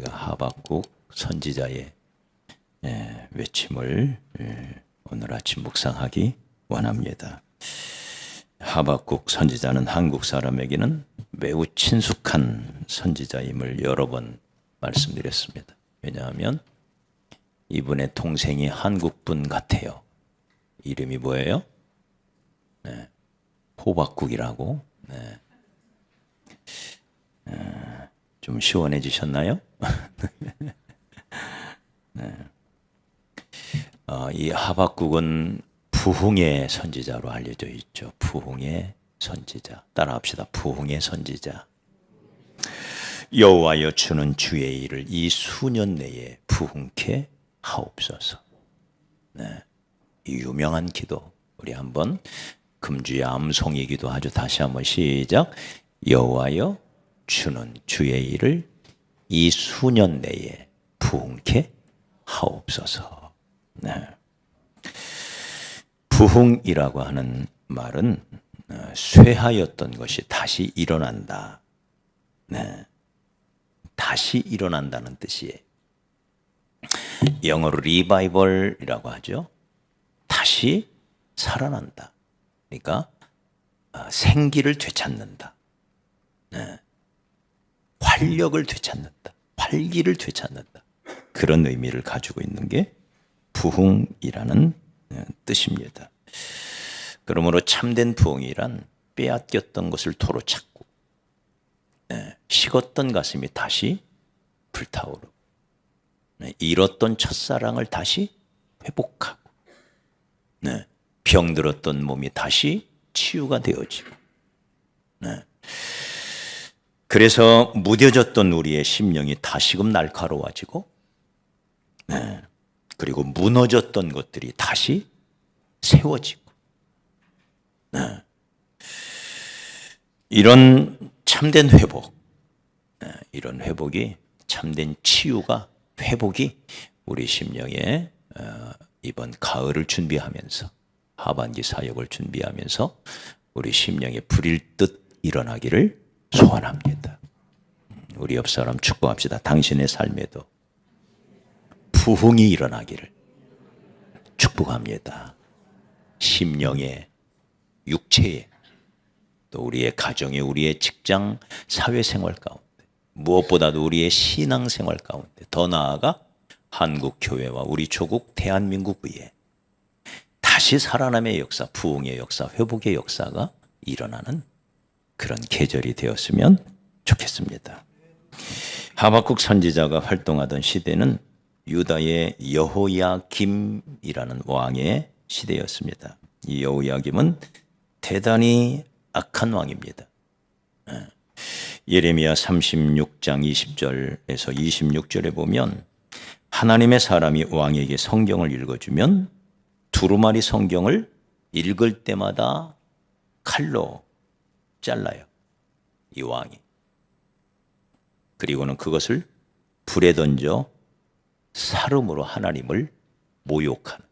하박국 선지자의 외침을 오늘 아침 묵상하기 원합니다. 하박국 선지자는 한국 사람에게는 매우 친숙한 선지자임을 여러 번 말씀드렸습니다. 왜냐하면 이분의 동생이 한국분 같아요. 이름이 뭐예요? 호박국이라고. 좀 시원해지셨나요? 이 하박국은 부흥의 선지자로 알려져 있죠. 부흥의 선지자. 따라합시다. 부흥의 선지자. 여호와여 주는 주의 일을 이 수년 내에 부흥케 하옵소서. 이 유명한 기도 우리 한번 금주의 암송의 기도하죠. 다시 한번 시작. 여호와여 주는 주의 일을 이 수년 내에 부흥케 하옵소서. 부흥이라고 하는 말은 쇠하였던 것이 다시 일어난다. 다시 일어난다는 뜻이에요. 영어로 리바이벌이라고 하죠. 다시 살아난다. 그러니까 생기를 되찾는다. 활력을 되찾는다. 활기를 되찾는다. 그런 의미를 가지고 있는 게 부흥이라는 뜻입니다. 그러므로 참된 부흥이란 빼앗겼던 것을 도로 찾고 식었던 가슴이 다시 불타오르고 잃었던 첫사랑을 다시 회복하고 병들었던 몸이 다시 치유가 되어지고 그래서 무뎌졌던 우리의 심령이 다시금 날카로워지고 그리고 무너졌던 것들이 다시 세워지고 이런 참된 회복, 이런 회복이 참된 치유가 회복이 우리 심령에 이번 가을을 준비하면서 하반기 사역을 준비하면서 우리 심령에 불일 듯 일어나기를 소원합니다. 우리 옆 사람 축복합시다. 당신의 삶에도 부흥이 일어나기를 축복합니다. 심령에, 육체에, 또 우리의 가정에, 우리의 직장, 사회생활 가운데, 무엇보다도 우리의 신앙생활 가운데, 더 나아가 한국 교회와 우리 조국 대한민국 위에 다시 살아남의 역사, 부흥의 역사, 회복의 역사가 일어나는 그런 계절이 되었으면 좋겠습니다. 하박국 선지자가 활동하던 시대는 유다의 여호야김이라는 왕의 시대였습니다. 이 여호야김은 대단히 악한 왕입니다. 예레미야 36장 20절에서 26절에 보면 하나님의 사람이 왕에게 성경을 읽어주면 두루마리 성경을 읽을 때마다 칼로 잘라요. 이 왕이. 그리고는 그것을 불에 던져 사름으로 하나님을 모욕하는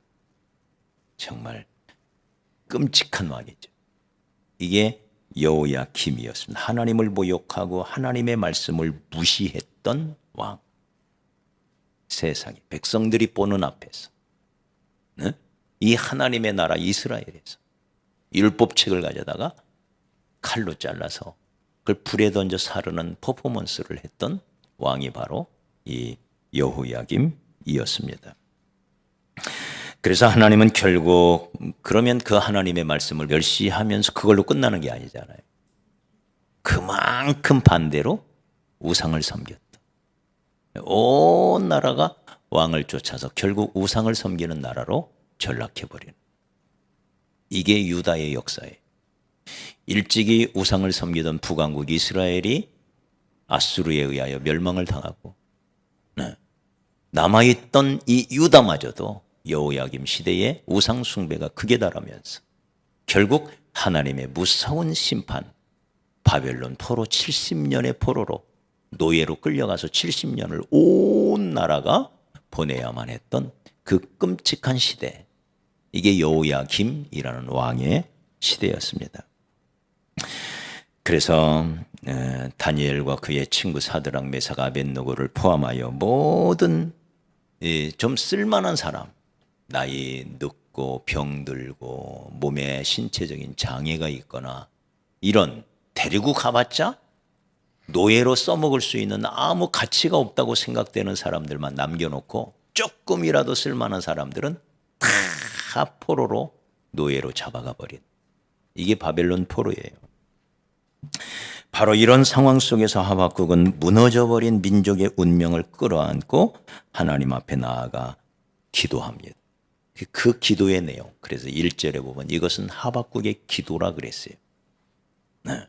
정말 끔찍한 왕이죠. 이게 여호야김이었습니다. 하나님을 모욕하고 하나님의 말씀을 무시했던 왕. 세상에 백성들이 보는 앞에서 이 하나님의 나라 이스라엘에서 율법책을 가져다가 칼로 잘라서 그걸 불에 던져 사르는 퍼포먼스를 했던 왕이 바로 이 여호야김이었습니다. 그래서 하나님은 결국 그러면 그 하나님의 말씀을 멸시하면서 그걸로 끝나는 게 아니잖아요. 그만큼 반대로 우상을 섬겼다. 온 나라가 왕을 쫓아서 결국 우상을 섬기는 나라로 전락해버리는 이게 유다의 역사예요. 일찍이 우상을 섬기던 북왕국 이스라엘이 아수르에 의하여 멸망을 당하고 남아있던 이 유다마저도 여호야김 시대에 우상 숭배가 극에 달하면서 결국 하나님의 무서운 심판, 바벨론 포로 70년의 포로로 노예로 끌려가서 70년을 온 나라가 보내야만 했던 그 끔찍한 시대, 이게 여호야김이라는 왕의 시대였습니다. 그래서 다니엘과 그의 친구 사드락 메삭 아벳느고를 포함하여 모든 좀 쓸만한 사람, 나이 늙고 병들고 몸에 신체적인 장애가 있거나 이런, 데리고 가봤자 노예로 써먹을 수 있는 아무 가치가 없다고 생각되는 사람들만 남겨놓고 조금이라도 쓸만한 사람들은 다 포로로 노예로 잡아가 버린, 이게 바벨론 포로예요. 바로 이런 상황 속에서 하박국은 무너져버린 민족의 운명을 끌어안고 하나님 앞에 나아가 기도합니다. 그 기도의 내용, 그래서 1절에 보면 이것은 하박국의 기도라 그랬어요. 네.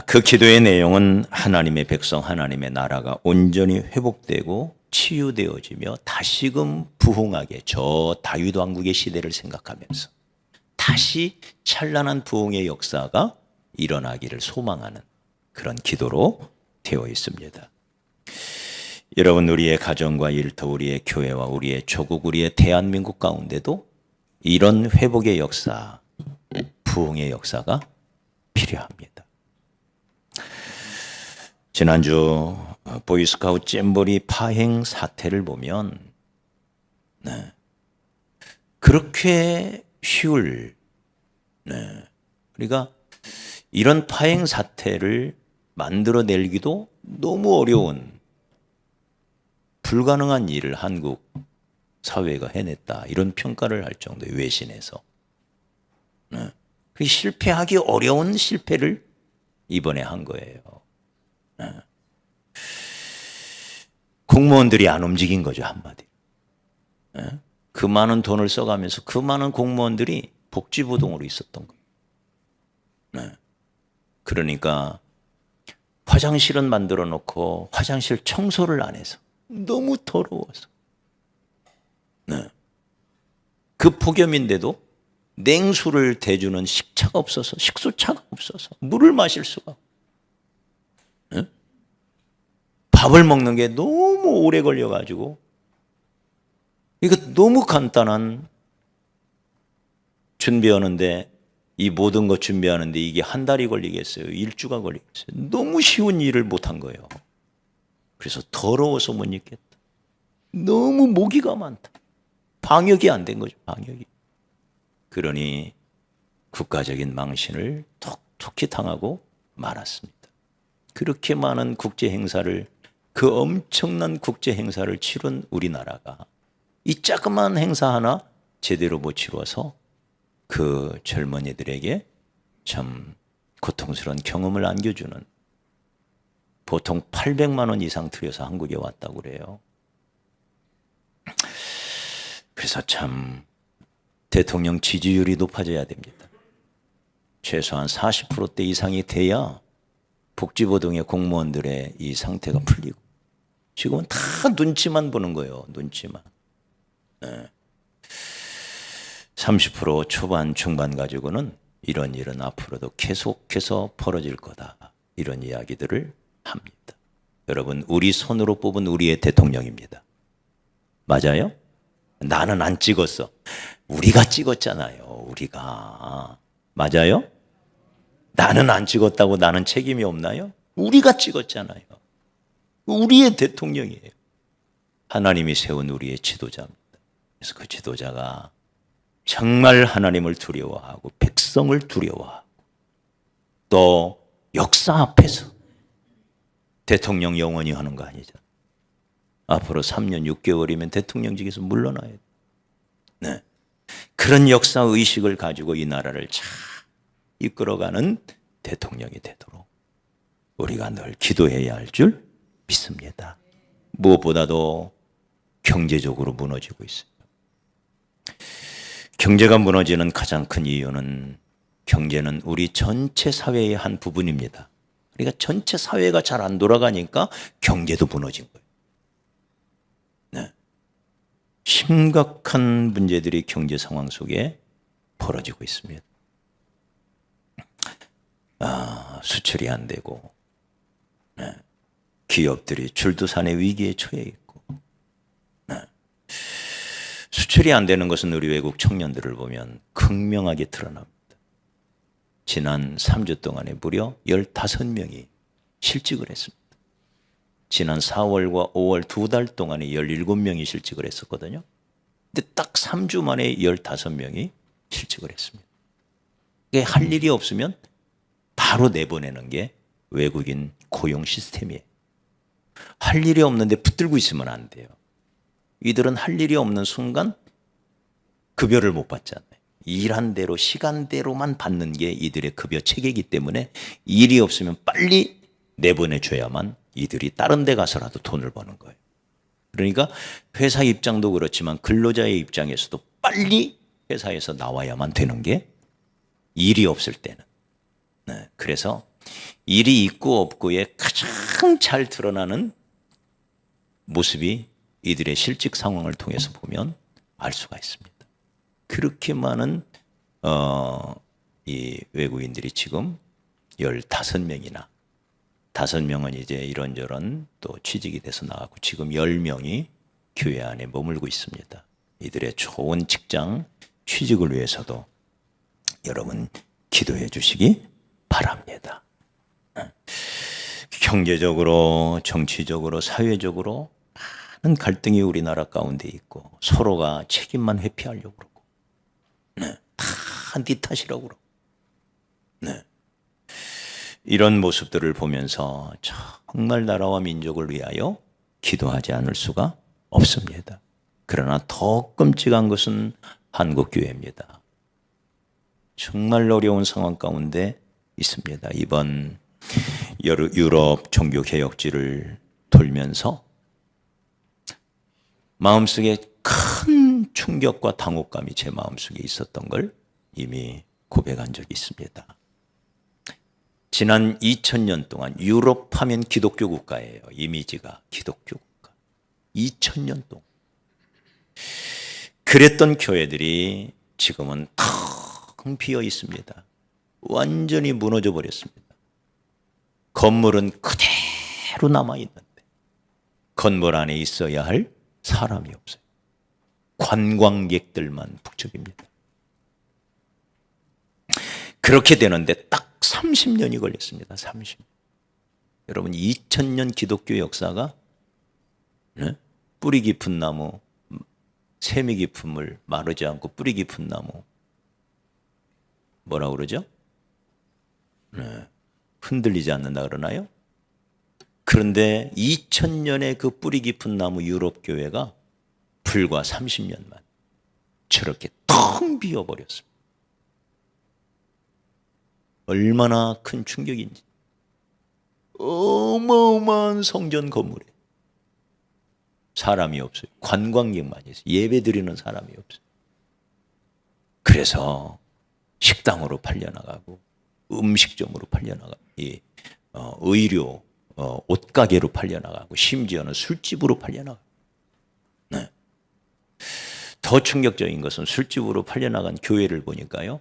그 기도의 내용은 하나님의 백성, 하나님의 나라가 온전히 회복되고 치유되어지며 다시금 부흥하게, 저 다윗 왕국의 시대를 생각하면서 다시 찬란한 부흥의 역사가 일어나기를 소망하는 그런 기도로 되어 있습니다. 여러분, 우리의 가정과 일터, 우리의 교회와 우리의 조국, 우리의 대한민국 가운데도 이런 회복의 역사, 부흥의 역사가 필요합니다. 지난주 보이스카우트 잼버리 파행 사태를 보면 그렇게 쉬울, 우리가 이런 파행 사태를 만들어내기도 너무 어려운, 불가능한 일을 한국 사회가 해냈다, 이런 평가를 할 정도의 외신에서 그 실패하기 어려운 실패를 이번에 한 거예요. 공무원들이 안 움직인 거죠, 한마디로. 그 많은 돈을 써가면서 그 많은 공무원들이 복지부동으로 있었던 거예요. 그러니까 화장실은 만들어 놓고 화장실 청소를 안 해서 너무 더러워서, 그 폭염인데도 냉수를 대주는 식차가 없어서, 식수차가 없어서 물을 마실 수가, 밥을 먹는 게 너무 오래 걸려가지고, 이거 너무 간단한 준비하는데, 이 모든 것 준비하는데 이게 한 달이 걸리겠어요? 일주가 걸리겠어요? 너무 쉬운 일을 못한 거예요. 그래서 더러워서 못 있겠다. 너무 모기가 많다. 방역이 안 된 거죠, 방역이. 그러니 국가적인 망신을 톡톡히 당하고 말았습니다. 그렇게 많은 국제 행사를, 그 엄청난 국제 행사를 치른 우리나라가 이 자그마한 행사 하나 제대로 못 치러서 그 젊은이들에게 참 고통스러운 경험을 안겨주는, 보통 800만 원 이상 들여서 한국에 왔다고 그래요. 그래서 참 대통령 지지율이 높아져야 됩니다. 최소한 40%대 이상이 돼야 복지부동의 공무원들의 이 상태가 풀리고, 지금은 다 눈치만 보는 거예요. 눈치만. 30% 초반 중반 가지고는 이런 일은 앞으로도 계속해서 벌어질 거다, 이런 이야기들을 합니다. 여러분, 우리 손으로 뽑은 우리의 대통령입니다. 맞아요? 나는 안 찍었어. 우리가 찍었잖아요. 우리가. 맞아요? 나는 안 찍었다고 나는 책임이 없나요? 우리가 찍었잖아요. 우리의 대통령이에요. 하나님이 세운 우리의 지도자입니다. 그래서 그 지도자가 정말 하나님을 두려워하고 백성을 두려워하고 또 역사 앞에서, 대통령 영원히 하는 거 아니죠. 앞으로 3년 6개월이면 대통령직에서 물러나야 돼요. 네. 그런 역사 의식을 가지고 이 나라를 잘 이끌어가는 대통령이 되도록 우리가 늘 기도해야 할 줄 믿습니다. 무엇보다도 경제적으로 무너지고 있어요. 경제가 무너지는 가장 큰 이유는, 경제는 우리 전체 사회의 한 부분입니다. 그러니까 전체 사회가 잘 안 돌아가니까 경제도 무너진 거예요. 네. 심각한 문제들이 경제 상황 속에 벌어지고 있습니다. 수출이 안 되고, 기업들이 줄도산의 위기에 처해 있고, 수출이 안 되는 것은 우리 외국 청년들을 보면 극명하게 드러납니다. 지난 3주 동안에 무려 15명이 실직을 했습니다. 지난 4월과 5월 2달 동안에 17명이 실직을 했었거든요. 근데 딱 3주 만에 15명이 실직을 했습니다. 할 일이 없으면 바로 내보내는 게 외국인 고용 시스템이에요. 할 일이 없는데 붙들고 있으면 안 돼요. 이들은 할 일이 없는 순간 급여를 못 받잖아요. 일한 대로 시간대로만 받는 게 이들의 급여 체계이기 때문에 일이 없으면 빨리 내보내줘야만 이들이 다른 데 가서라도 돈을 버는 거예요. 그러니까 회사 입장도 그렇지만 근로자의 입장에서도 빨리 회사에서 나와야만 되는 게 일이 없을 때는. 네, 그래서 일이 있고 없고에 가장 잘 드러나는 모습이 이들의 실직 상황을 통해서 보면 알 수가 있습니다. 그렇게 많은 이 외국인들이 지금 15명이나 5명은 이제 이런저런 또 취직이 돼서 나가고 지금 10명이 교회 안에 머물고 있습니다. 이들의 좋은 직장 취직을 위해서도 여러분 기도해 주시기 바랍니다. 경제적으로, 정치적으로, 사회적으로 많은 갈등이 우리나라 가운데 있고 서로가 책임만 회피하려고 그러고 다 네 탓이라고 그러고 이런 모습들을 보면서 정말 나라와 민족을 위하여 기도하지 않을 수가 없습니다. 그러나 더 끔찍한 것은 한국교회입니다. 정말 어려운 상황 가운데 있습니다. 이번 유럽 종교개혁지를 돌면서 마음속에 큰 충격과 당혹감이 제 마음속에 있었던 걸 이미 고백한 적이 있습니다. 지난 2000년 동안 유럽 하면 기독교 국가예요. 이미지가 기독교 국가. 2000년 동안. 그랬던 교회들이 지금은 텅 비어 있습니다. 완전히 무너져 버렸습니다. 건물은 그대로 남아있는데 건물 안에 있어야 할 사람이 없어요. 관광객들만 북적입니다. 그렇게 되는데 딱 30년이 걸렸습니다. 30년. 여러분 2000년 기독교 역사가 뿌리 깊은 나무, 샘이 깊은 물, 마르지 않고 뿌리 깊은 나무 뭐라고 그러죠? 흔들리지 않는다 그러나요? 그런데 2000년의 그 뿌리 깊은 나무 유럽 교회가 불과 30년만 저렇게 텅 비어버렸습니다. 얼마나 큰 충격인지. 어마어마한 성전 건물에 사람이 없어요. 관광객만 있어요. 예배 드리는 사람이 없어요. 그래서 식당으로 팔려나가고 음식점으로 팔려나가고 의료 옷가게로 팔려나가고 심지어는 술집으로 팔려나가고 더 충격적인 것은 술집으로 팔려나간 교회를 보니까요.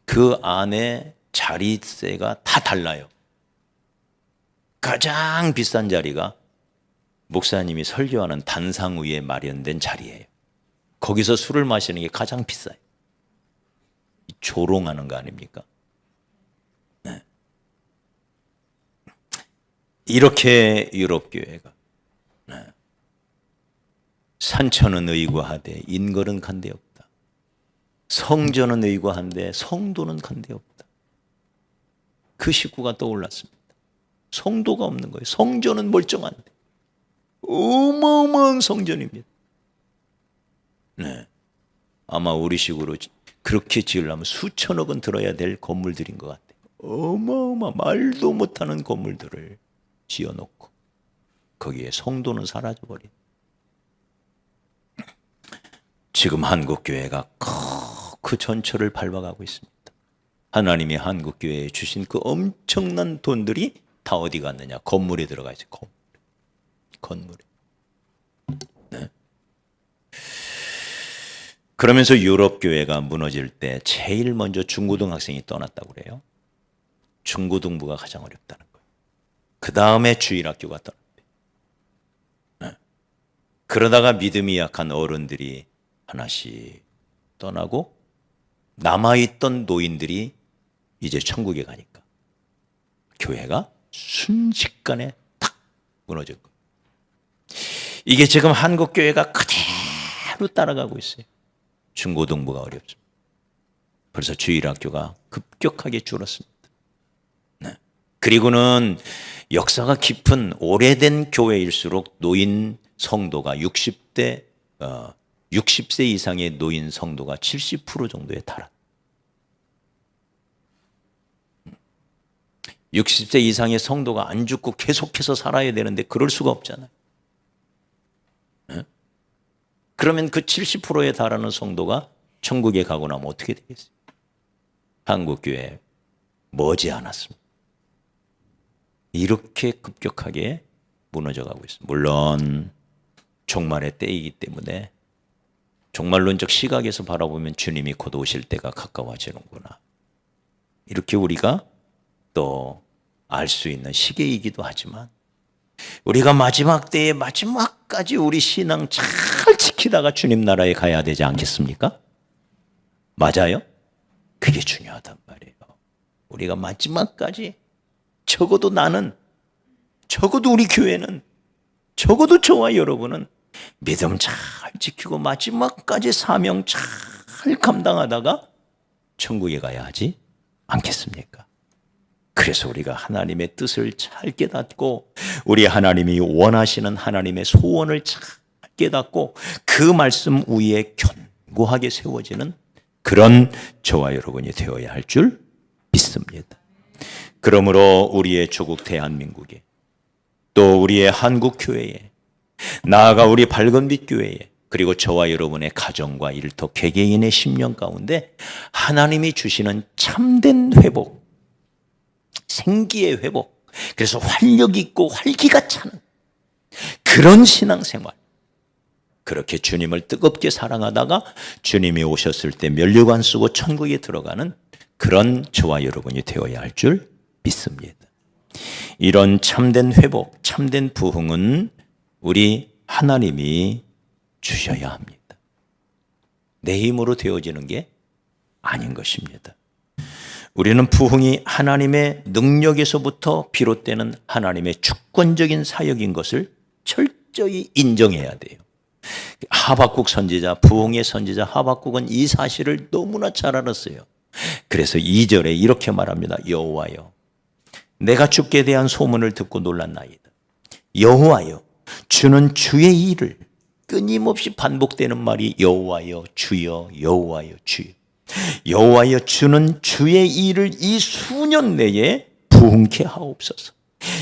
그 안에 자리세가 다 달라요. 가장 비싼 자리가 목사님이 설교하는 단상 위에 마련된 자리예요. 거기서 술을 마시는 게 가장 비싸요. 조롱하는 거 아닙니까? 이렇게 유럽 교회가 산천은 의구하되 인걸은 간데 없다. 성전은 의구한데 성도는 간데 없다. 그 식구가 떠올랐습니다. 성도가 없는 거예요. 성전은 멀쩡한데 어마어마한 성전입니다. 아마 우리식으로 그렇게 지으려면 수천억 원 들어야 될 건물들인 것 같아요. 말도 못하는 건물들을 지어놓고 거기에 성도는 사라져버린. 지금 한국교회가 그 전철을 밟아가고 있습니다. 하나님이 한국교회에 주신 그 엄청난 돈들이 다 어디 갔느냐? 건물에 들어가 있어요. 건물에. 네. 그러면서 유럽 교회가 무너질 때 제일 먼저 중고등학생이 떠났다고 그래요. 중고등부가 가장 어렵다는 거예요. 그 다음에 주일학교가 떠났대요. 네. 그러다가 믿음이 약한 어른들이 하나씩 떠나고 남아있던 노인들이 이제 천국에 가니까 교회가 순식간에 탁 무너진 거예요. 이게 지금 한국 교회가 그대로 따라가고 있어요. 중고등부가 어렵습니다. 그래서 주일학교가 급격하게 줄었습니다. 네. 그리고는 역사가 깊은 오래된 교회일수록 노인 성도가 60세 이상의 노인 성도가 70% 정도에 달합니다. 60세 이상의 성도가 안 죽고 계속해서 살아야 되는데 그럴 수가 없잖아요. 그러면 그 70%에 달하는 성도가 천국에 가고 나면 어떻게 되겠어요? 한국교회 머지않았습니다. 이렇게 급격하게 무너져가고 있습니다. 물론 종말의 때이기 때문에 종말론적 시각에서 바라보면 주님이 곧 오실 때가 가까워지는구나, 이렇게 우리가 또 알 수 있는 시기이기도 하지만, 우리가 마지막 때에 마지막까지 우리 신앙 잘 지키다가 주님 나라에 가야 되지 않겠습니까? 맞아요? 그게 중요하단 말이에요. 우리가 마지막까지, 적어도 나는, 적어도 우리 교회는, 적어도 저와 여러분은 믿음 잘 지키고 마지막까지 사명 잘 감당하다가 천국에 가야 하지 않겠습니까? 그래서 우리가 하나님의 뜻을 잘 깨닫고, 우리 하나님이 원하시는 하나님의 소원을 잘 깨닫고 그 말씀 위에 견고하게 세워지는 그런 저와 여러분이 되어야 할 줄 믿습니다. 그러므로 우리의 조국 대한민국에, 또 우리의 한국교회에, 나아가 우리 밝은빛 교회에, 그리고 저와 여러분의 가정과 일터 개개인의 심령 가운데 하나님이 주시는 참된 회복, 생기의 회복, 그래서 활력 있고 활기가 차는 그런 신앙생활, 그렇게 주님을 뜨겁게 사랑하다가 주님이 오셨을 때 면류관 쓰고 천국에 들어가는 그런 저와 여러분이 되어야 할 줄 믿습니다. 이런 참된 회복, 참된 부흥은 우리 하나님이 주셔야 합니다. 내 힘으로 되어지는 게 아닌 것입니다. 우리는 부흥이 하나님의 능력에서부터 비롯되는 하나님의 주권적인 사역인 것을 철저히 인정해야 돼요. 하박국 선지자, 부흥의 선지자 하박국은 이 사실을 너무나 잘 알았어요. 그래서 2절에 이렇게 말합니다. 여호와여, 내가 주께 대한 소문을 듣고 놀랐나이다. 여호와여, 주는 주의 일을, 끊임없이 반복되는 말이 여호와여 주여, 여호와여 주여. 여호와여, 주는 주의 일을 이 수년 내에 부흥케 하옵소서.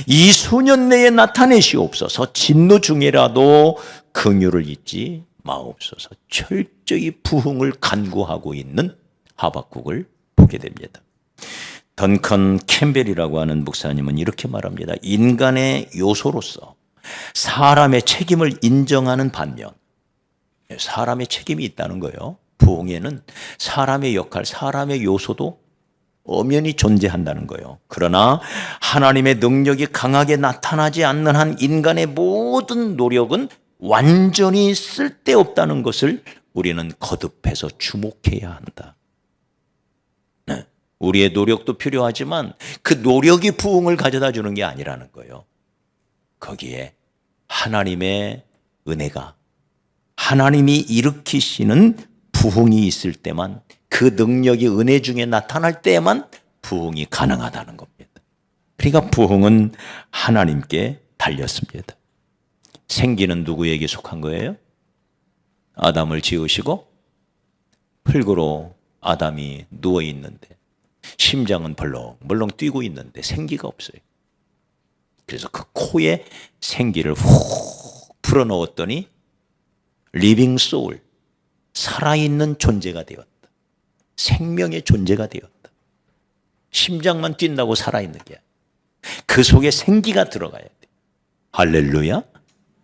이 수년 내에 나타내시옵소서. 진노 중에라도 긍휼을 잊지 마옵소서. 철저히 부흥을 간구하고 있는 하박국을 보게 됩니다. 던컨 캠벨이라고 하는 목사님은 이렇게 말합니다. 인간의 요소로서 사람의 책임을 인정하는 반면, 사람의 책임이 있다는 거예요. 부흥에는 사람의 역할, 사람의 요소도 엄연히 존재한다는 거예요. 그러나 하나님의 능력이 강하게 나타나지 않는 한 인간의 모든 노력은 완전히 쓸데없다는 것을 우리는 거듭해서 주목해야 한다. 네. 우리의 노력도 필요하지만 그 노력이 부흥을 가져다 주는 게 아니라는 거예요. 거기에 하나님의 은혜가, 하나님이 일으키시는 부흥이 있을 때만, 그 능력이 은혜 중에 나타날 때만 부흥이 가능하다는 겁니다. 그러니까 부흥은 하나님께 달렸습니다. 생기는 누구에게 속한 거예요? 아담을 지으시고 흙으로 아담이 누워 있는데 심장은 벌렁벌렁 뛰고 있는데 생기가 없어요. 그래서 그 코에 생기를 훅 풀어넣었더니 리빙 소울, 살아있는 존재가 되었다. 생명의 존재가 되었다. 심장만 뛴다고 살아있는 게 아니야. 그 속에 생기가 들어가야 돼. 할렐루야.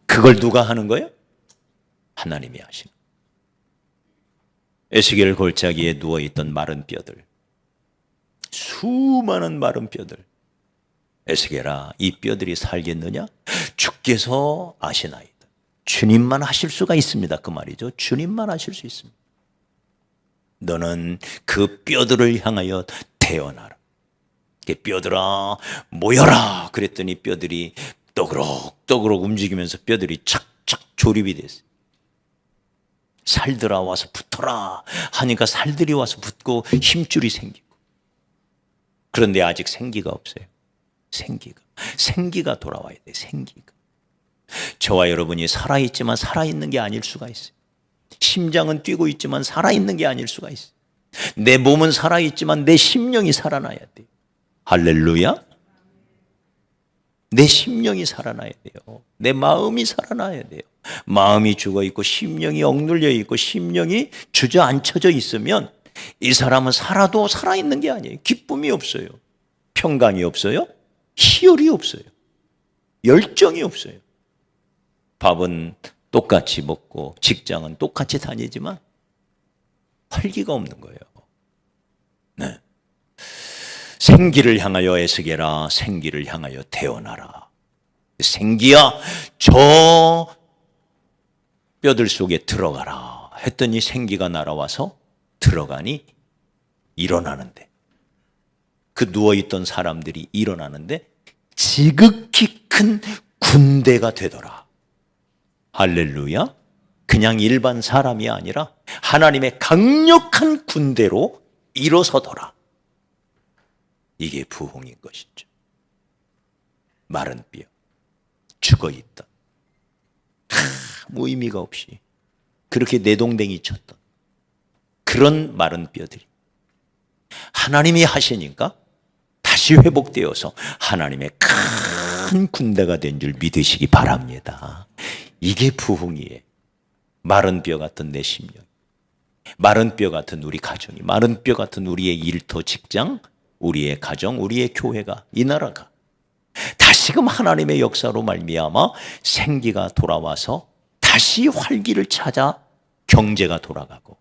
그걸 누가 하는 거예요? 하나님이 하시는 거예요. 에스겔 골짜기에 누워있던 마른 뼈들, 수많은 마른 뼈들. 에스겔아, 이 뼈들이 살겠느냐? 주께서 아시나이다. 주님만 하실 수가 있습니다. 그 말이죠. 주님만 하실 수 있습니다. 너는 그 뼈들을 향하여 태어나라. 뼈들아 모여라 그랬더니 뼈들이 떠그럭떠그럭 움직이면서 뼈들이 착착 조립이 됐어요. 살들아 와서 붙어라 하니까 살들이 와서 붙고 힘줄이 생기고. 그런데 아직 생기가 없어요. 생기가 돌아와야 돼. 생기가. 저와 여러분이 살아있지만 살아있는 게 아닐 수가 있어요. 심장은 뛰고 있지만 살아있는 게 아닐 수가 있어요. 내 몸은 살아있지만 내 심령이 살아나야 돼요. 할렐루야. 내 심령이 살아나야 돼요. 내 마음이 살아나야 돼요. 마음이 죽어있고 심령이 억눌려 있고 심령이 주저앉혀져 있으면 이 사람은 살아도 살아있는 게 아니에요. 기쁨이 없어요. 평강이 없어요. 희열이 없어요. 열정이 없어요. 밥은 똑같이 먹고 직장은 똑같이 다니지만 활기가 없는 거예요. 네. 생기를 향하여 애쓰게라. 생기를 향하여 태어나라. 생기야 저 뼈들 속에 들어가라 했더니 생기가 날아와서 들어가니 일어나는데, 그 누워있던 사람들이 일어나는데 지극히 큰 군대가 되더라. 할렐루야. 그냥 일반 사람이 아니라 하나님의 강력한 군대로 일어서더라. 이게 부흥인 것이죠. 마른 뼈, 죽어있던, 아무 의미가 없이 그렇게 내동댕이 쳤던 그런 마른 뼈들이 하나님이 하시니까 다시 회복되어서 하나님의 큰 군대가 된 줄 믿으시기 바랍니다. 이게 부흥이에요. 마른 뼈 같은 내 심령, 마른 뼈 같은 우리 가정이, 마른 뼈 같은 우리의 일터, 직장, 우리의 가정, 우리의 교회가, 이 나라가 다시금 하나님의 역사로 말미암아 생기가 돌아와서 다시 활기를 찾아 경제가 돌아가고,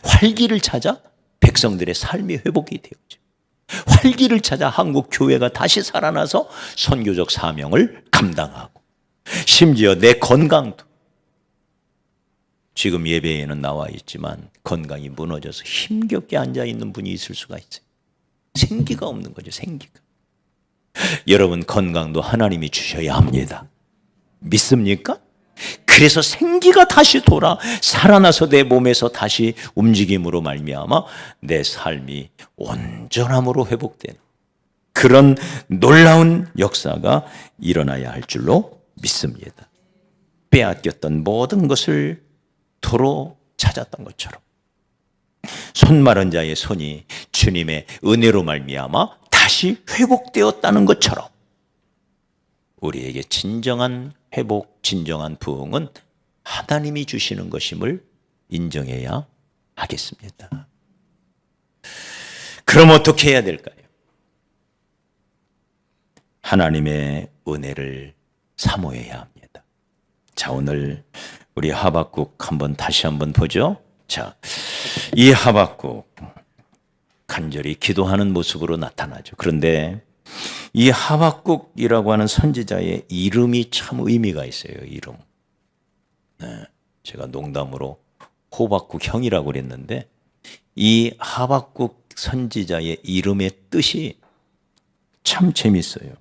활기를 찾아 백성들의 삶이 회복이 되었죠. 활기를 찾아 한국 교회가 다시 살아나서 선교적 사명을 감당하고, 심지어 내 건강도, 지금 예배에는 나와 있지만 건강이 무너져서 힘겹게 앉아있는 분이 있을 수가 있어요. 생기가 없는 거죠. 생기가. 여러분 건강도 하나님이 주셔야 합니다. 믿습니까? 그래서 생기가 다시 돌아 살아나서 내 몸에서 다시 움직임으로 말미암아 내 삶이 온전함으로 회복되는 그런 놀라운 역사가 일어나야 할 줄로 믿습니다. 빼앗겼던 모든 것을 도로 찾았던 것처럼 손 마른 자의 손이 주님의 은혜로 말미암아 다시 회복되었다는 것처럼 우리에게 진정한 회복, 진정한 부흥은 하나님이 주시는 것임을 인정해야 하겠습니다. 그럼 어떻게 해야 될까요? 하나님의 은혜를 사모해야 합니다. 자, 오늘 우리 하박국 다시 한번 보죠. 자, 이 하박국 간절히 기도하는 모습으로 나타나죠. 그런데 이 하박국이라고 하는 선지자의 이름이 참 의미가 있어요. 이름. 네, 제가 농담으로 호박국 형이라고 그랬는데 이 하박국 선지자의 이름의 뜻이 참 재밌어요.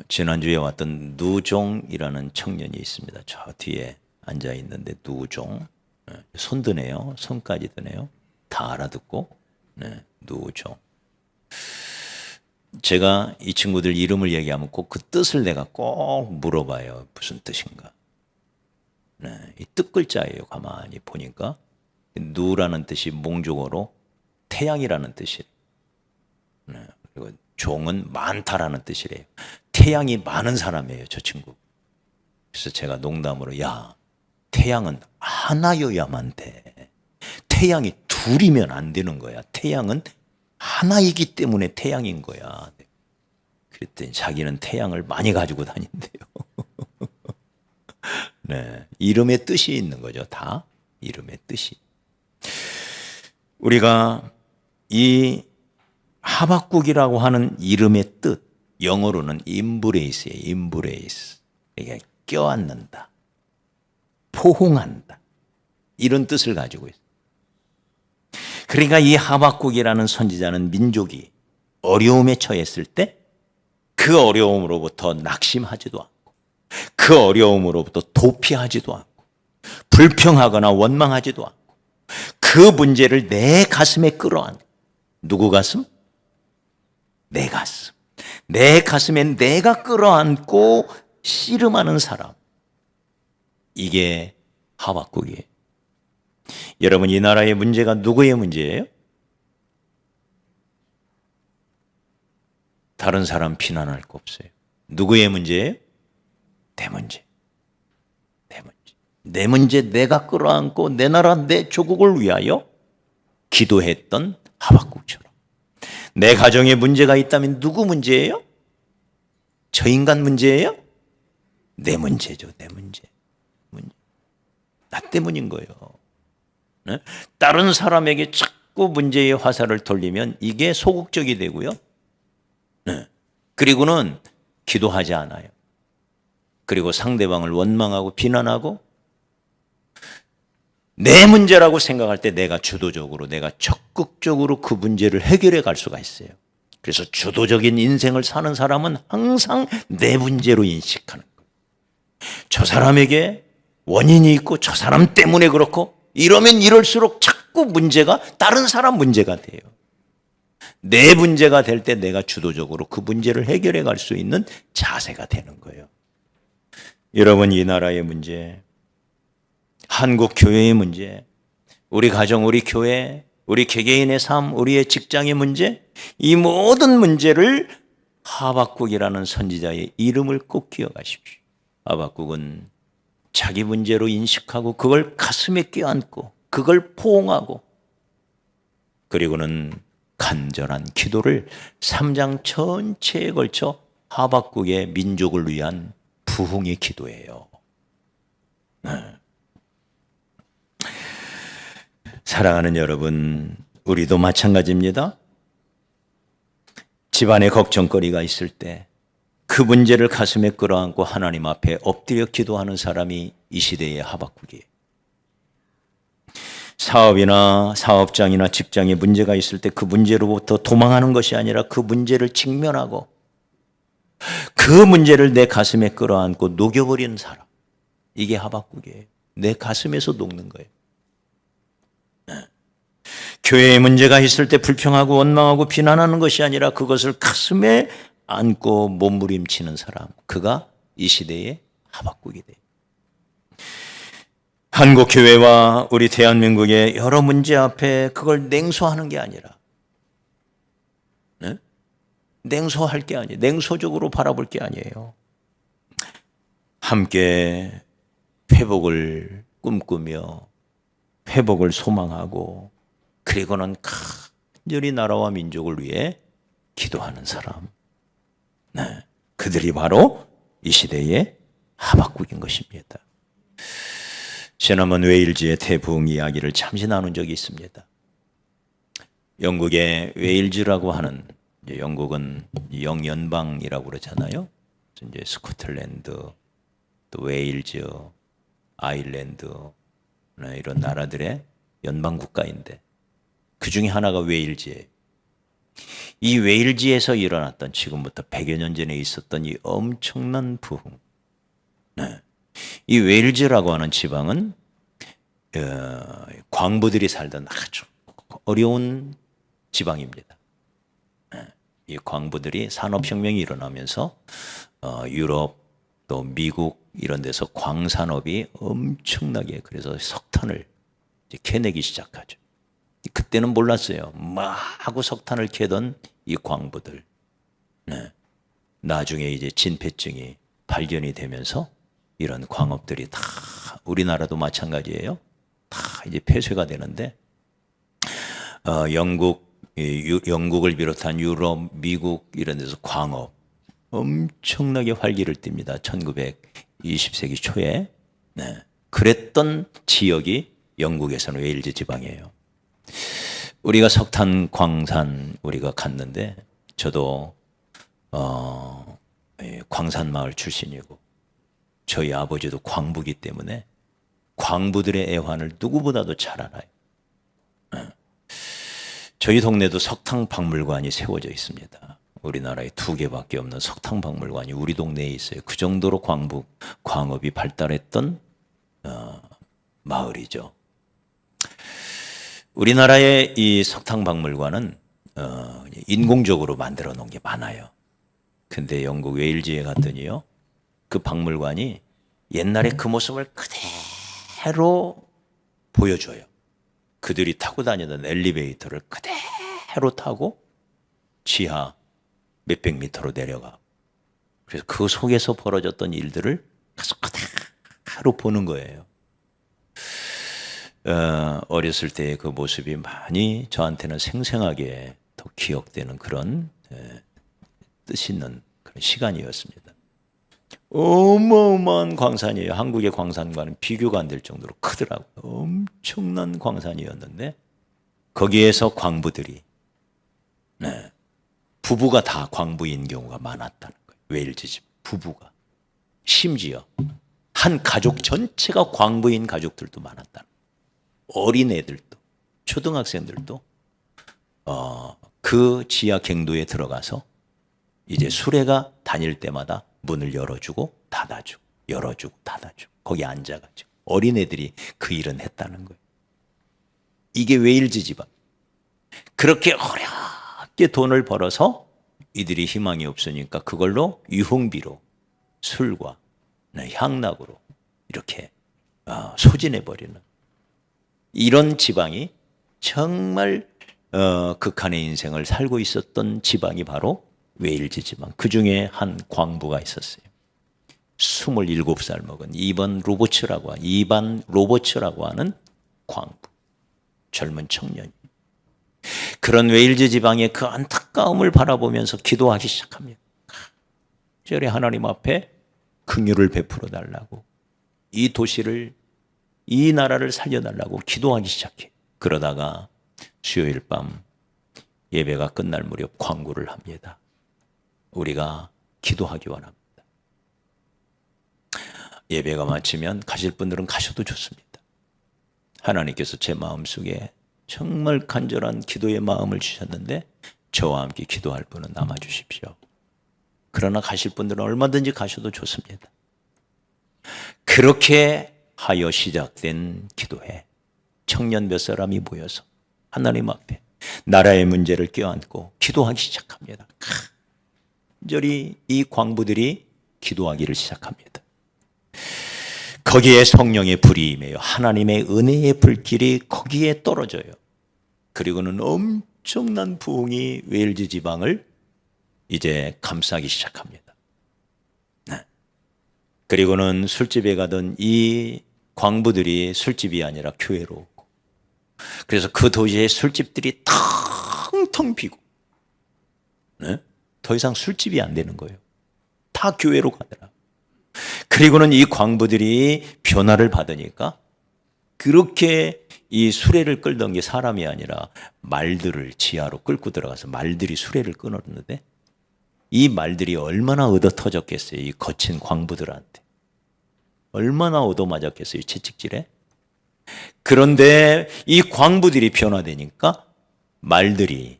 지난주에 왔던 누종이라는 청년이 있습니다. 저 뒤에 앉아 있는데 누종. 손 드네요. 손까지 드네요. 다 알아듣고. 네, 누종. 제가 이 친구들 이름을 얘기하면 꼭 그 뜻을 내가 꼭 물어봐요. 무슨 뜻인가. 네, 이 뜻 글자예요. 가만히 보니까 누라는 뜻이 몽족어로 태양이라는 뜻이에요. 네, 그리고 종은 많다라는 뜻이래요. 태양이 많은 사람이에요, 저 친구. 그래서 제가 농담으로 야, 태양은 하나여야만 돼. 태양이 둘이면 안 되는 거야. 태양은 하나이기 때문에 태양인 거야. 그랬더니 자기는 태양을 많이 가지고 다닌대요. 네, 이름의 뜻이 있는 거죠. 다 이름의 뜻이. 우리가 이 하박국이라고 하는 이름의 뜻, 영어로는 임브레이스예요. 임브레이스. 이게 껴안는다, 포옹한다, 이런 뜻을 가지고 있어요. 그러니까 이 하박국이라는 선지자는 민족이 어려움에 처했을 때 그 어려움으로부터 낙심하지도 않고 그 어려움으로부터 도피하지도 않고 불평하거나 원망하지도 않고 그 문제를 내 가슴에 끌어안고, 누구 가슴? 내 가슴. 내 가슴에 내가 끌어안고 씨름하는 사람. 이게 하박국이에요. 여러분, 이 나라의 문제가 누구의 문제예요? 다른 사람 비난할 거 없어요. 누구의 문제예요? 내 문제. 내 문제. 내 문제 내가 끌어안고 내 나라 내 조국을 위하여 기도했던 하박국처럼. 내 가정에 문제가 있다면 누구 문제예요? 저 인간 문제예요? 내 문제죠. 내 문제. 나 때문인 거예요. 네? 다른 사람에게 자꾸 문제의 화살을 돌리면 이게 소극적이 되고요. 네. 그리고는 기도하지 않아요. 그리고 상대방을 원망하고 비난하고 내 문제라고 생각할 때 내가 주도적으로, 내가 적극적으로 그 문제를 해결해 갈 수가 있어요. 그래서 주도적인 인생을 사는 사람은 항상 내 문제로 인식하는 거예요. 저 사람에게 원인이 있고 저 사람 때문에 그렇고 이러면 이럴수록 자꾸 문제가 다른 사람 문제가 돼요. 내 문제가 될 때 내가 주도적으로 그 문제를 해결해 갈 수 있는 자세가 되는 거예요. 여러분, 이 나라의 문제, 한국 교회의 문제, 우리 가정, 우리 교회, 우리 개개인의 삶, 우리의 직장의 문제, 이 모든 문제를 하박국이라는 선지자의 이름을 꼭 기억하십시오. 하박국은 자기 문제로 인식하고 그걸 가슴에 껴안고 그걸 포옹하고 그리고는 간절한 기도를 3장 전체에 걸쳐 하박국의 민족을 위한 부흥의 기도예요. 사랑하는 여러분, 우리도 마찬가지입니다. 집안에 걱정거리가 있을 때 그 문제를 가슴에 끌어안고 하나님 앞에 엎드려 기도하는 사람이 이 시대의 하박국이에요. 사업이나 사업장이나 직장에 문제가 있을 때 그 문제로부터 도망하는 것이 아니라 그 문제를 직면하고 그 문제를 내 가슴에 끌어안고 녹여버리는 사람. 이게 하박국이에요. 내 가슴에서 녹는 거예요. 교회에 문제가 있을 때 불평하고 원망하고 비난하는 것이 아니라 그것을 가슴에 안고 몸부림치는 사람. 그가 이 시대의 하박국이 돼요. 한국 교회와 우리 대한민국의 여러 문제 앞에 그걸 냉소하는 게 아니라, 네? 냉소할 게 아니에요. 냉소적으로 바라볼 게 아니에요. 함께 회복을 꿈꾸며 회복을 소망하고 그리고는 간절히 나라와 민족을 위해 기도하는 사람. 네, 그들이 바로 이 시대의 하박국인 것입니다. 지난번 웨일즈의 태풍 이야기를 잠시 나눈 적이 있습니다. 영국의 웨일즈라고 하는, 영국은 영연방이라고 그러잖아요. 이제 스코틀랜드, 또 웨일즈, 아일랜드, 이런 나라들의 연방 국가인데 그 중에 하나가 웨일즈예요. 이 웨일즈에서 일어났던, 지금부터 100여 년 전에 있었던 이 엄청난 부흥. 네. 이 웨일즈라고 하는 지방은 광부들이 살던 아주 어려운 지방입니다. 네. 이 광부들이 산업혁명이 일어나면서 유럽 또 미국 이런 데서 광산업이 엄청나게, 그래서 석탄을 이제 캐내기 시작하죠. 그때는 몰랐어요. 막 하고 석탄을 캐던 이 광부들. 네. 나중에 이제 진폐증이 발견이 되면서 이런 광업들이 다, 우리나라도 마찬가지예요. 다 이제 폐쇄가 되는데, 영국을 비롯한 유럽, 미국 이런 데서 광업 엄청나게 활기를 띱니다. 1920세기 초에. 네. 그랬던 지역이 영국에서는 웨일즈 지방이에요. 우리가 석탄 광산 우리가 갔는데, 저도 광산 마을 출신이고 저희 아버지도 광부기 때문에 광부들의 애환을 누구보다도 잘 알아요. 저희 동네도 석탄 박물관이 세워져 있습니다. 우리나라에 2개밖에 없는 석탄 박물관이 우리 동네에 있어요. 그 정도로 광업이 발달했던 마을이죠. 우리나라의 이 석탄 박물관은 인공적으로 만들어 놓은 게 많아요. 근데 영국 웨일즈에 갔더니요, 그 박물관이 옛날에 그 모습을 그대로 보여줘요. 그들이 타고 다니던 엘리베이터를 그대로 타고 지하 몇백 미터로 내려가. 그래서 그 속에서 벌어졌던 일들을 계속 그대로 보는 거예요. 어렸을 때의 그 모습이 많이 저한테는 생생하게 더 기억되는 그런 뜻 있는 그런 시간이었습니다. 어마어마한 광산이에요. 한국의 광산과는 비교가 안 될 정도로 크더라고요. 엄청난 광산이었는데 거기에서 광부들이 부부가 다 광부인 경우가 많았다는 거예요. 웨일즈 집 부부가. 심지어 한 가족 전체가 광부인 가족들도 많았다는 거예요. 어린애들도 초등학생들도 그 지하 갱도에 들어가서 이제 수레가 다닐 때마다 문을 열어주고 닫아주고 열어주고 닫아주고 거기 앉아가지고 어린애들이 그 일은 했다는 거예요. 이게 웨일즈 집안. 그렇게 어렵게 돈을 벌어서 이들이 희망이 없으니까 그걸로 유흥비로 술과 향락으로 이렇게 소진해버리는 이런 지방이 정말 극한의 인생을 살고 있었던 지방이 바로 웨일즈 지방. 그 중에 한 광부가 있었어요. 27살 먹은 이반 로버츠라고 하는 광부. 젊은 청년이. 그런 웨일즈 지방의 그 안타까움을 바라보면서 기도하기 시작합니다. 저리 하나님 앞에 긍휼을 베풀어 달라고, 이 도시를, 이 나라를 살려달라고 기도하기 시작해. 그러다가 수요일 밤 예배가 끝날 무렵 광고를 합니다. 우리가 기도하기 원합니다. 예배가 마치면 가실 분들은 가셔도 좋습니다. 하나님께서 제 마음속에 정말 간절한 기도의 마음을 주셨는데 저와 함께 기도할 분은 남아주십시오. 그러나 가실 분들은 얼마든지 가셔도 좋습니다. 그렇게 하여 시작된 기도회. 청년 몇 사람이 모여서 하나님 앞에 나라의 문제를 껴안고 기도하기 시작합니다. 간절히 이 광부들이 기도하기를 시작합니다. 거기에 성령의 불이 임해요. 하나님의 은혜의 불길이 거기에 떨어져요. 그리고는 엄청난 부흥이 웨일즈 지방을 이제 감싸기 시작합니다. 그리고는 술집에 가던 이 광부들이 술집이 아니라 교회로 오고, 그래서 그 도시의 술집들이 텅텅 비고, 더 이상 술집이 안 되는 거예요. 다 교회로 가더라. 그리고는 이 광부들이 변화를 받으니까 그렇게 이 수레를 끌던 게 사람이 아니라 말들을 지하로 끌고 들어가서 말들이 수레를 끊었는데 이 말들이 얼마나 얻어터졌겠어요. 이 거친 광부들한테. 얼마나 얻어맞았겠어요. 채찍질에. 그런데 이 광부들이 변화되니까 말들이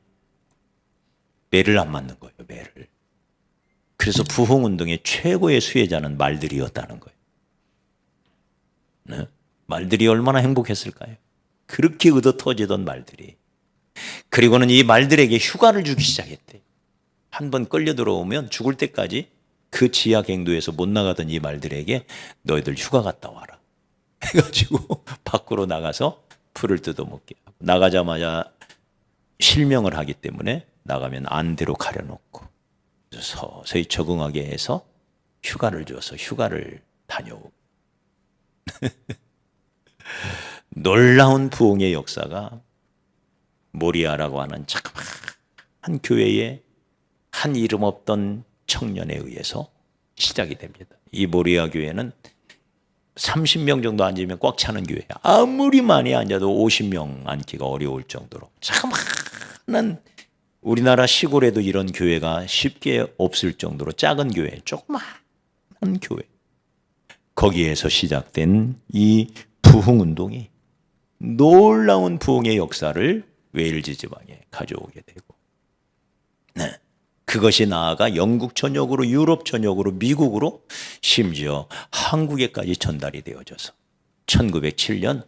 매를 안 맞는 거예요. 매를. 그래서 부흥운동의 최고의 수혜자는 말들이었다는 거예요. 네? 말들이 얼마나 행복했을까요? 그렇게 얻어터지던 말들이. 그리고는 이 말들에게 휴가를 주기 시작했대요. 한번 끌려 들어오면 죽을 때까지 그 지하 갱도에서 못 나가던 이 말들에게 너희들 휴가 갔다 와라 해가지고 밖으로 나가서 풀을 뜯어먹게 하고, 나가자마자 실명을 하기 때문에 나가면 안대로 가려놓고 서서히 적응하게 해서 휴가를 줘서 휴가를 다녀오고 놀라운 부흥의 역사가 모리아라고 하는 자그마한 교회에 한 이름 없던 청년에 의해서 시작이 됩니다. 이 모리아 교회는 30명 정도 앉으면 꽉 차는 교회야. 아무리 많이 앉아도 50명 앉기가 어려울 정도로 자그마한, 우리나라 시골에도 이런 교회가 쉽게 없을 정도로 작은 교회, 조그마한 교회. 거기에서 시작된 이 부흥운동이 놀라운 부흥의 역사를 웨일즈 지방에 가져오게 되고, 네. 그것이 나아가 영국 전역으로, 유럽 전역으로, 미국으로, 심지어 한국에까지 전달이 되어져서 1907년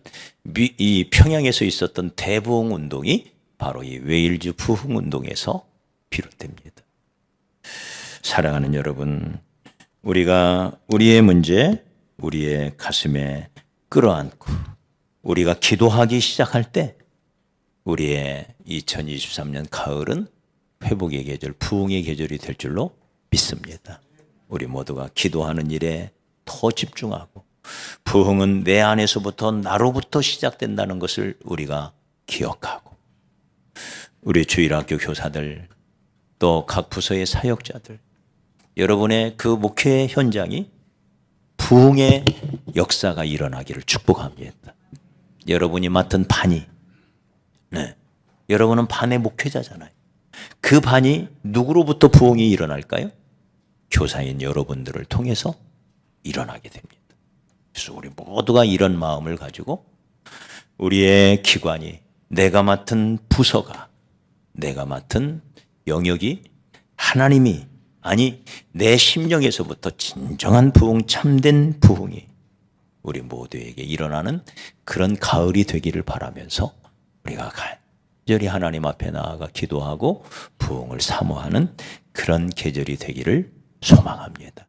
이 평양에서 있었던 대부흥 운동이 바로 이 웨일즈 부흥 운동에서 비롯됩니다. 사랑하는 여러분, 우리가 우리의 문제, 우리의 가슴에 끌어안고 우리가 기도하기 시작할 때 우리의 2023년 가을은 회복의 계절, 부흥의 계절이 될 줄로 믿습니다. 우리 모두가 기도하는 일에 더 집중하고, 부흥은 내 안에서부터, 나로부터 시작된다는 것을 우리가 기억하고, 우리 주일학교 교사들, 또 각 부서의 사역자들, 여러분의 그 목회 현장이 부흥의 역사가 일어나기를 축복합니다. 여러분이 맡은 반이, 네, 여러분은 반의 목회자잖아요. 그 반이 누구로부터 부흥이 일어날까요? 교사인 여러분들을 통해서 일어나게 됩니다. 그래서 우리 모두가 이런 마음을 가지고 우리의 기관이, 내가 맡은 부서가, 내가 맡은 영역이 하나님이, 아니 내 심령에서부터 진정한 부흥, 참된 부흥이 우리 모두에게 일어나는 그런 가을이 되기를 바라면서 우리가 간절히 하나님 앞에 나아가 기도하고 부흥을 사모하는 그런 계절이 되기를 소망합니다.